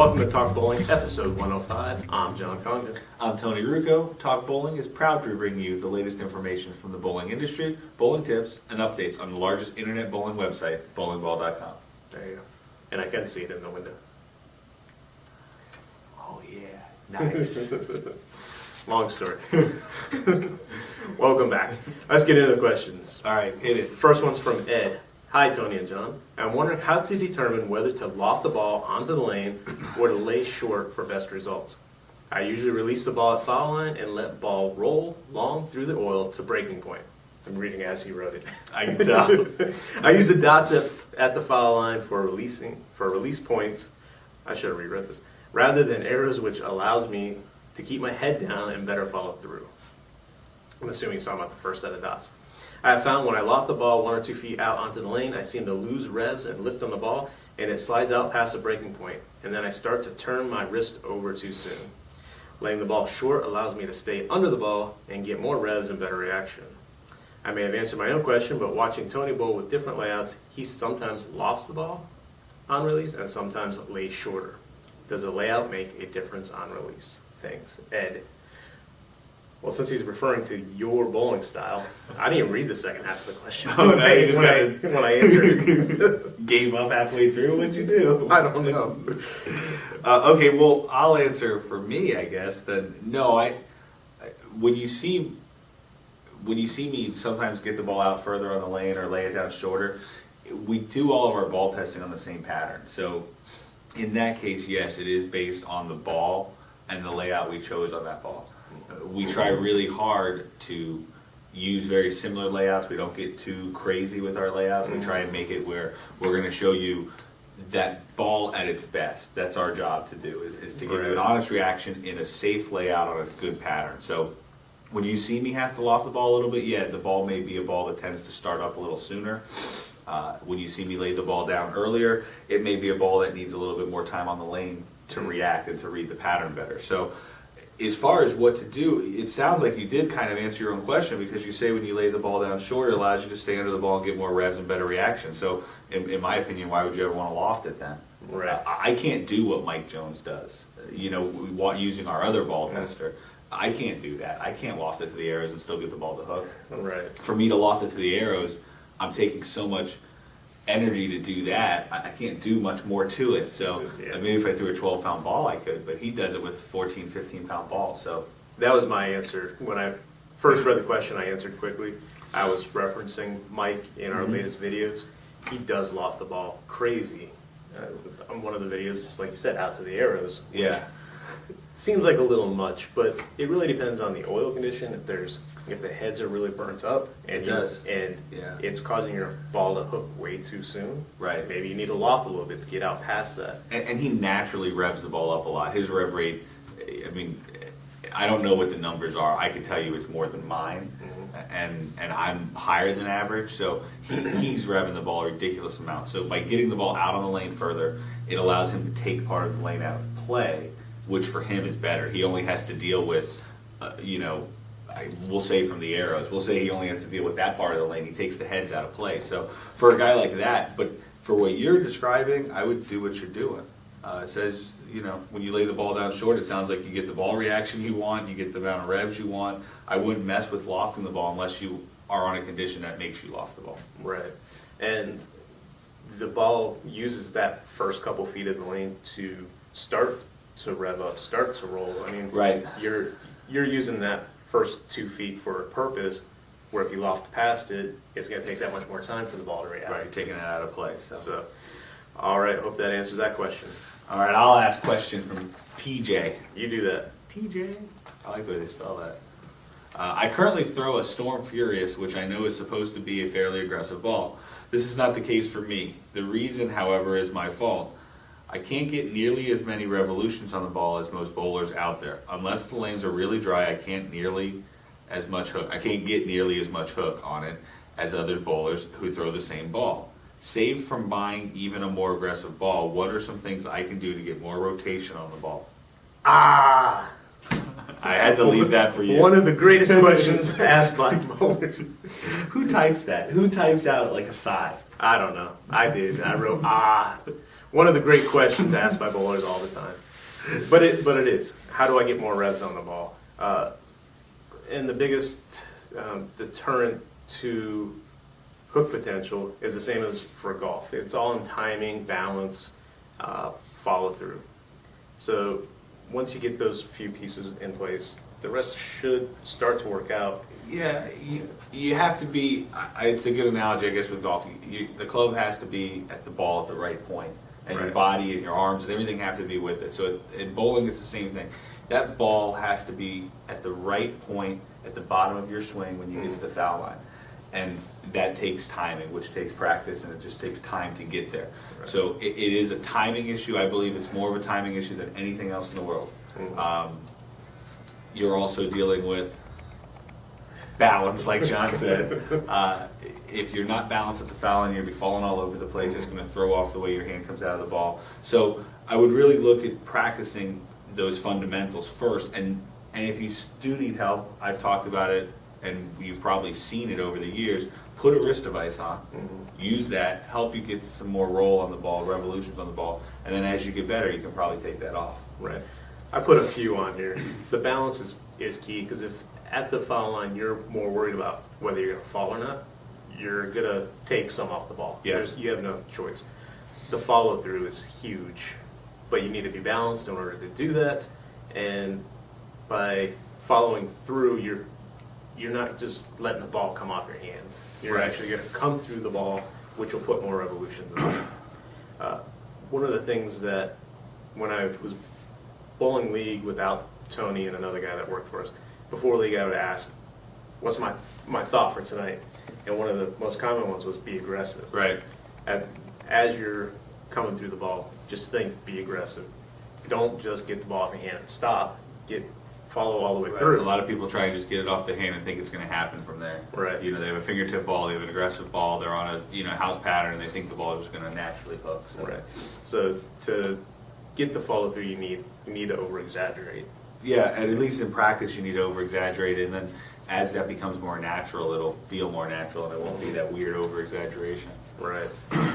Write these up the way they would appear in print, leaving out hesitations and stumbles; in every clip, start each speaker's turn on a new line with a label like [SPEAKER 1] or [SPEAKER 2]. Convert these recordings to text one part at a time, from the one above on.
[SPEAKER 1] welcome to Talk Bowling, episode 105. I'm John Congdon.
[SPEAKER 2] I'm Tony Rucco. Talk Bowling is proud to bring you the latest information from the bowling industry, bowling tips, and updates on the largest internet bowling website, bowlingball.com.
[SPEAKER 1] There you go. And I can see it in the window.
[SPEAKER 2] Oh yeah, nice.
[SPEAKER 1] Long story. Welcome back. Let's get into the questions.
[SPEAKER 2] All right, hit it.
[SPEAKER 1] First one's from Ed. Hi, Tony and John. I'm wondering how to determine whether to loft the ball onto the lane or to lay short for best results. I usually release the ball at foul line and let ball roll long through the oil to breaking point. I'm reading as he wrote it.
[SPEAKER 2] I can tell.
[SPEAKER 1] I use the dots at the foul line for release points. I should have rewrote this. Rather than arrows, which allows me to keep my head down and better follow through. I'm assuming he's talking about the first set of dots. I have found when I loft the ball 1 or 2 feet out onto the lane, I seem to lose revs and lift on the ball, and it slides out past the breaking point, and then I start to turn my wrist over too soon. Laying the ball short allows me to stay under the ball and get more revs and better reaction. I may have answered my own question, but watching Tony bowl with different layouts, he sometimes lofts the ball on release and sometimes lays shorter. Does the layout make a difference on release? Thanks, Ed. Well, since he's referring to your bowling style, I didn't even read the second half of the question.
[SPEAKER 2] Oh, no, you just
[SPEAKER 1] when I answered it.
[SPEAKER 2] Gave up halfway through. What'd you do?
[SPEAKER 1] I don't know.
[SPEAKER 2] Okay, well, I'll answer for me, I guess. Then no, when you see me sometimes get the ball out further on the lane or lay it down shorter, we do all of our ball testing on the same pattern. So in that case, yes, it is based on the ball and the layout we chose on that ball. We try really hard to use very similar layouts. We don't get too crazy with our layouts. We try and make it where we're going to show you that ball at its best. That's our job to do, is to give you an honest reaction in a safe layout on a good pattern. So when you see me have to loft the ball a little bit, yeah, the ball may be a ball that tends to start up a little sooner. When you see me lay the ball down earlier, it may be a ball that needs a little bit more time on the lane to react and to read the pattern better. So as far as what to do, it sounds like you did kind of answer your own question, because you say when you lay the ball down short, it allows you to stay under the ball and get more revs and better reaction. So in my opinion, why would you ever want to loft it then?
[SPEAKER 1] Right.
[SPEAKER 2] I can't do what Mike Jones does. Using our other ball tester, I can't do that. I can't loft it to the arrows and still get the ball to hook.
[SPEAKER 1] Right.
[SPEAKER 2] For me to loft it to the arrows, I'm taking so much energy to do that. I can't do much more to it. So maybe if I threw a 12-pound ball, I could, but he does it with 14, 15-pound ball. So
[SPEAKER 1] that was my answer. When I first read the question, I answered quickly. I was referencing Mike in our latest videos. He does loft the ball crazy. On one of the videos, like you said, out to the arrows.
[SPEAKER 2] Yeah.
[SPEAKER 1] Seems like a little much, but it really depends on the oil condition. If the heads are really burnt up and it's causing your ball to hook way too soon,
[SPEAKER 2] right?
[SPEAKER 1] Maybe you need to loft a little bit to get out past that.
[SPEAKER 2] And he naturally revs the ball up a lot. His rev rate, I mean, I don't know what the numbers are. I can tell you it's more than mine, and I'm higher than average. So he's revving the ball a ridiculous amount. So by getting the ball out on the lane further, it allows him to take part of the lane out of play, which for him is better. He only has to deal with, we'll say from the arrows, we'll say he only has to deal with that part of the lane. He takes the heads out of play. So for a guy like that, but for what you're describing, I would do what you're doing. It says, when you lay the ball down short, it sounds like you get the ball reaction you want, you get the amount of revs you want. I wouldn't mess with lofting the ball unless you are on a condition that makes you loft the ball.
[SPEAKER 1] Right. And the ball uses that first couple feet of the lane to start to rev up, start to roll. I mean,
[SPEAKER 2] right.
[SPEAKER 1] You're using that first 2 feet for a purpose, where if you loft past it, it's going to take that much more time for the ball to react.
[SPEAKER 2] Right, taking it out of play.
[SPEAKER 1] So, all right, hope that answers that question.
[SPEAKER 2] All right, I'll ask a question from TJ.
[SPEAKER 1] You do that.
[SPEAKER 2] TJ? I like the way they spell that. I currently throw a Storm Furious, which I know is supposed to be a fairly aggressive ball. This is not the case for me. The reason, however, is my fault. I can't get nearly as many revolutions on the ball as most bowlers out there. Unless the lanes are really dry, I can't get nearly as much hook on it as other bowlers who throw the same ball. Saved from buying even a more aggressive ball, what are some things I can do to get more rotation on the ball?
[SPEAKER 1] I
[SPEAKER 2] had to leave that for you.
[SPEAKER 1] One of the greatest questions asked by bowlers.
[SPEAKER 2] Who types that? Who types out like a sigh?
[SPEAKER 1] I don't know. I did. I wrote, one of the great questions asked by bowlers all the time. But it is. How do I get more revs on the ball? And the biggest deterrent to hook potential is the same as for golf. It's all in timing, balance, follow through. So once you get those few pieces in place, the rest should start to work out.
[SPEAKER 2] Yeah, you have to be. It's a good analogy, I guess, with golf. The club has to be at the ball at the right point, and your
[SPEAKER 1] Right.
[SPEAKER 2] body and your arms and everything have to be with it. So in bowling, it's the same thing. That ball has to be at the right point at the bottom of your swing when you get to the foul line, and that takes timing, which takes practice, and it just takes time to get there.
[SPEAKER 1] Right.
[SPEAKER 2] So it is a timing issue. I believe it's more of a timing issue than anything else in the world. You're also dealing with balance, like John said. If you're not balanced at the foul line, you'll be falling all over the place. It's going to throw off the way your hand comes out of the ball. So I would really look at practicing those fundamentals first. And if you do need help, I've talked about it, and you've probably seen it over the years. Put a wrist device on. Use that. Help you get some more roll on the ball, revolutions on the ball. And then as you get better, you can probably take that off.
[SPEAKER 1] Right. I put a few on here. The balance is key, because if at the foul line you're more worried about whether you're going to fall or not, you're going to take some off the ball.
[SPEAKER 2] Yeah.
[SPEAKER 1] You have no choice. The follow through is huge, but you need to be balanced in order to do that. And by following through, you're not just letting the ball come off your hands. You're
[SPEAKER 2] Right.
[SPEAKER 1] actually going to come through the ball, which will put more revolutions on it. One of the things that when I was bowling league without Tony and another guy that worked for us, before league I would ask, what's my thought for tonight? And one of the most common ones was be aggressive.
[SPEAKER 2] Right.
[SPEAKER 1] As you're coming through the ball, just think, be aggressive. Don't just get the ball off your hand and stop. Follow all the way
[SPEAKER 2] A
[SPEAKER 1] through.
[SPEAKER 2] lot of people try and just get it off the hand and think it's going to happen from there.
[SPEAKER 1] Right.
[SPEAKER 2] You know, they have a fingertip ball, they have an aggressive ball, they're on a house pattern, and they think the ball is just going to naturally hook. So.
[SPEAKER 1] Right. So to get the follow through, you need to over exaggerate.
[SPEAKER 2] Yeah, and at least in practice, you need to over exaggerate it, and then as that becomes more natural, it'll feel more natural, and it won't be that weird over exaggeration.
[SPEAKER 1] Right.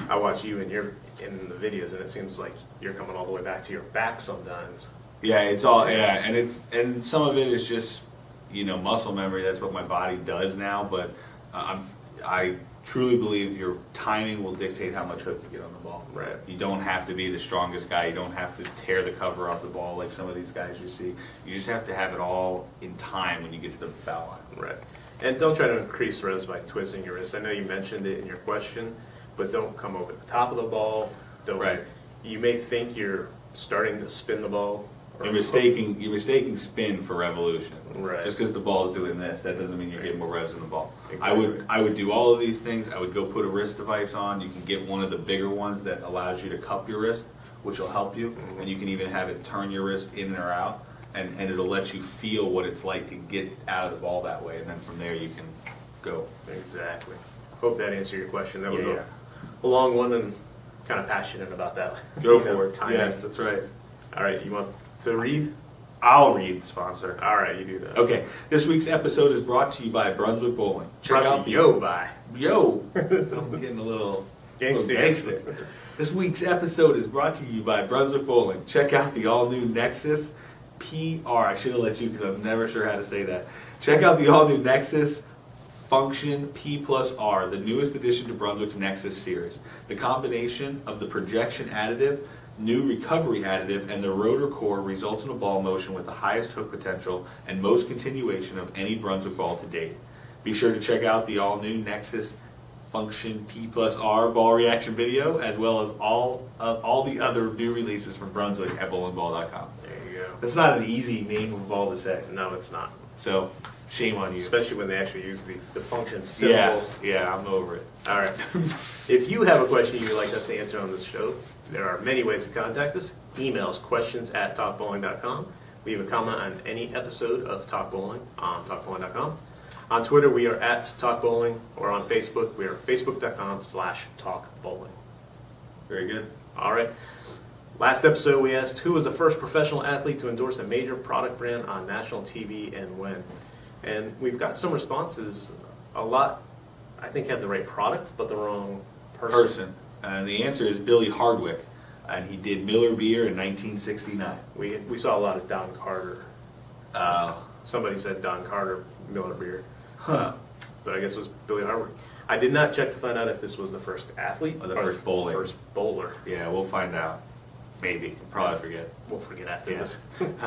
[SPEAKER 1] I watch you in the videos, and it seems like you're coming all the way back to your back sometimes.
[SPEAKER 2] Yeah, it's all and some of it is just muscle memory. That's what my body does now. But I truly believe your timing will dictate how much hook you get on the ball.
[SPEAKER 1] Right.
[SPEAKER 2] You don't have to be the strongest guy. You don't have to tear the cover off the ball like some of these guys you see. You just have to have it all in time when you get to the foul line.
[SPEAKER 1] Right. And don't try to increase revs by twisting your wrist. I know you mentioned it in your question, but don't come over the top of the ball. Don't.
[SPEAKER 2] Right.
[SPEAKER 1] You may think you're starting to spin the ball.
[SPEAKER 2] You're mistaking spin for revolution.
[SPEAKER 1] Right.
[SPEAKER 2] Just because the ball is doing this, that doesn't mean you're getting more revs in the ball.
[SPEAKER 1] Exactly.
[SPEAKER 2] I would do all of these things. I would go put a wrist device on. You can get one of the bigger ones that allows you to cup your wrist, which will help you.
[SPEAKER 1] Mm-hmm.
[SPEAKER 2] And you can even have it turn your wrist in or out, and it'll let you feel what it's like to get out of the ball that way. And then from there you can go.
[SPEAKER 1] Exactly. Hope that answered your question. That was
[SPEAKER 2] Yeah.
[SPEAKER 1] a long one, and kind of passionate about that.
[SPEAKER 2] Go for it.
[SPEAKER 1] Timing.
[SPEAKER 2] Yes, that's right.
[SPEAKER 1] All right. You want to read?
[SPEAKER 2] I'll read the sponsor.
[SPEAKER 1] All right. You do that.
[SPEAKER 2] Okay, this week's episode is brought to you by Brunswick Bowling.
[SPEAKER 1] Brought to you by.
[SPEAKER 2] Yo, I'm getting a little
[SPEAKER 1] Gangster.
[SPEAKER 2] gangster. This week's episode is brought to you by Brunswick Bowling. Check out the all-new Nexus PR. I should have let you because I'm never sure how to say that. Check out the all-new Nexus Function P+R, the newest addition to Brunswick's Nexus series. The combination of the projection additive, new recovery additive, and the rotor core results in a ball motion with the highest hook potential and most continuation of any Brunswick ball to date. Be sure to check out the all-new Nexus Function P+R ball reaction video, as well as all the other new releases from Brunswick at bowlingball.com.
[SPEAKER 1] There you go.
[SPEAKER 2] That's not an easy name of a ball to say,
[SPEAKER 1] No, it's not.
[SPEAKER 2] so shame on you.
[SPEAKER 1] Especially when they actually use the function symbol.
[SPEAKER 2] Yeah, I'm over it.
[SPEAKER 1] All right. If you have a question you'd like us to answer on this show, there are many ways to contact us. Emails, questions@talkbowling.com. Leave a comment on any episode of Talk Bowling on talkbowling.com. On Twitter, we are at talkbowling, or on Facebook, we are facebook.com/talkbowling.
[SPEAKER 2] Very good.
[SPEAKER 1] All right. Last episode, we asked who was the first professional athlete to endorse a major product brand on national TV and when. And we've got some responses. A lot, I think, had the right product, but the wrong person.
[SPEAKER 2] And the answer is Billy Hardwick. and he did Miller Beer in 1969.
[SPEAKER 1] We saw a lot of Don Carter.
[SPEAKER 2] Uh,
[SPEAKER 1] Somebody said Don Carter Miller Beer,
[SPEAKER 2] huh.
[SPEAKER 1] but I guess it was Billy Hartwick. I did not check to find out if this was the first athlete
[SPEAKER 2] Or the first bowler.
[SPEAKER 1] First bowler.
[SPEAKER 2] Yeah, we'll find out. Maybe. Probably forget.
[SPEAKER 1] We'll forget after
[SPEAKER 2] Yeah.
[SPEAKER 1] this.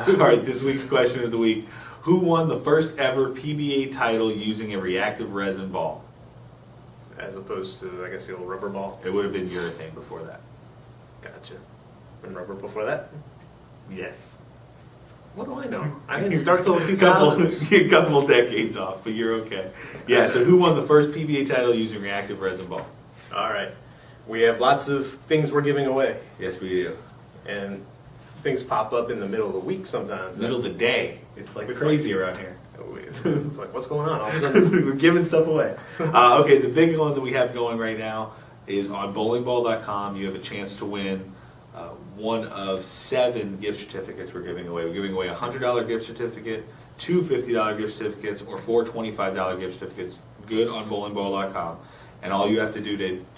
[SPEAKER 2] All right, this week's question of the week. Who won the first ever PBA title using a reactive resin ball?
[SPEAKER 1] As opposed to, I guess, the old rubber ball.
[SPEAKER 2] It would have been urethane before that.
[SPEAKER 1] Gotcha. And rubber before that?
[SPEAKER 2] Yes.
[SPEAKER 1] What do I know? I didn't start till the
[SPEAKER 2] Couple,
[SPEAKER 1] 2000s.
[SPEAKER 2] a couple decades off, but you're okay. Yeah, so who won the first PBA title using reactive resin ball?
[SPEAKER 1] All right. We have lots of things we're giving away,
[SPEAKER 2] Yes, we do.
[SPEAKER 1] and things pop up in the middle of the week sometimes.
[SPEAKER 2] Middle of the day. It's like
[SPEAKER 1] It's
[SPEAKER 2] crazy around here.
[SPEAKER 1] It's like, what's going on? All of a sudden,
[SPEAKER 2] We're giving stuff away. Okay, the big one that we have going right now is on bowlingball.com. You have a chance to win one of 7 gift certificates we're giving away. We're giving away a $100 gift certificate, 2 $50 gift certificates, or 4 $25 gift certificates. Good on bowlingball.com. And all you have to do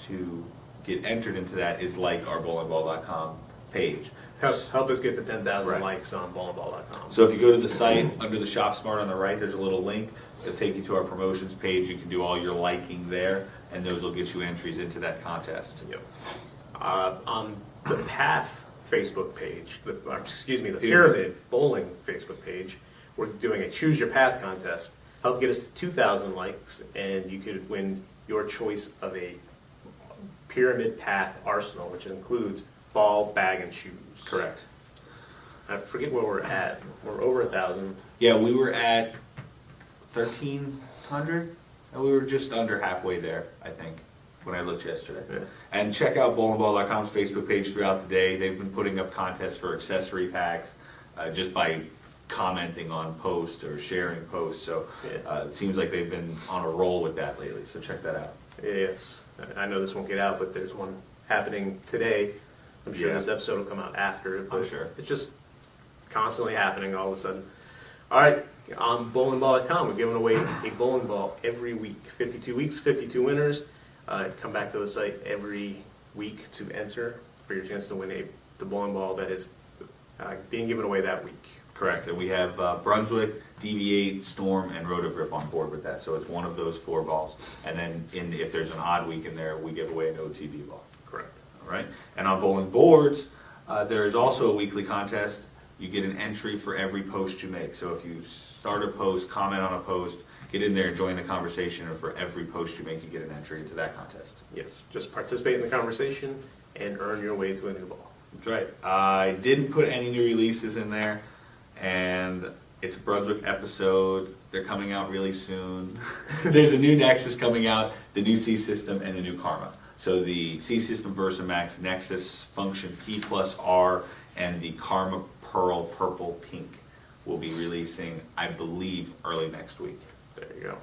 [SPEAKER 2] to get entered into that is like our bowlingball.com page.
[SPEAKER 1] help us get to 10,000
[SPEAKER 2] Right.
[SPEAKER 1] likes on bowlingball.com.
[SPEAKER 2] So if you go to the site, under the Shop Smart on the right, there's a little link that'll take you to our promotions page. You can do all your liking there, and those will get you entries into that contest.
[SPEAKER 1] Yep. On the Path Facebook page, the Pyramid Bowling Facebook page, we're doing a Choose Your Path contest. Help get us to 2,000 likes, and you could win your choice of a Pyramid Path arsenal, which includes ball, bag, and shoes.
[SPEAKER 2] Correct.
[SPEAKER 1] I forget where we're at. We're over 1,000.
[SPEAKER 2] Yeah, we were at 1,300, and we were just under halfway there, I think, when I looked yesterday.
[SPEAKER 1] Yeah.
[SPEAKER 2] And check out bowlingball.com's Facebook page throughout the day. They've been putting up contests for accessory packs just by commenting on posts or sharing posts. So
[SPEAKER 1] Yeah.
[SPEAKER 2] it seems like they've been on a roll with that lately. So check that out.
[SPEAKER 1] Yes, I know this won't get out, but there's one happening today. I'm sure
[SPEAKER 2] Yeah.
[SPEAKER 1] this episode will come out after it, but
[SPEAKER 2] I'm sure.
[SPEAKER 1] it's just constantly happening all of a sudden. All right, on bowlingball.com, we're giving away a bowling ball every week. 52 weeks, 52 winners. Come back to the site every week to enter for your chance to win the bowling ball that is being given away that week.
[SPEAKER 2] Correct, and we have Brunswick, DV8, Storm, and Rotogrip on board with that. So it's one of those 4 balls. And then if there's an odd week in there, we give away an OTB ball.
[SPEAKER 1] Correct.
[SPEAKER 2] All right. And on bowling boards, there is also a weekly contest. You get an entry for every post you make. So if you start a post, comment on a post, get in there and join the conversation, and for every post you make, you get an entry into that contest.
[SPEAKER 1] Yes, just participate in the conversation and earn your way to a new ball.
[SPEAKER 2] That's right. I didn't put any new releases in there, and it's a Brunswick episode. They're coming out really soon. There's a new Nexus coming out, the new C System, and the new Karma. So the C System Versamax Nexus Function P plus R and the Karma Pearl Purple Pink will be releasing, I believe, early next week.
[SPEAKER 1] There you go.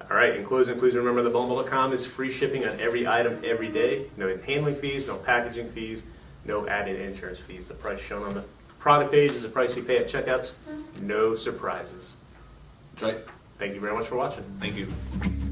[SPEAKER 1] All right, in closing, please remember that bowlingball.com is free shipping on every item every day. No handling fees, no packaging fees, no added insurance fees. The price shown on the product page is the price you pay at checkouts. No surprises.
[SPEAKER 2] That's right.
[SPEAKER 1] Thank you very much for watching.
[SPEAKER 2] Thank you.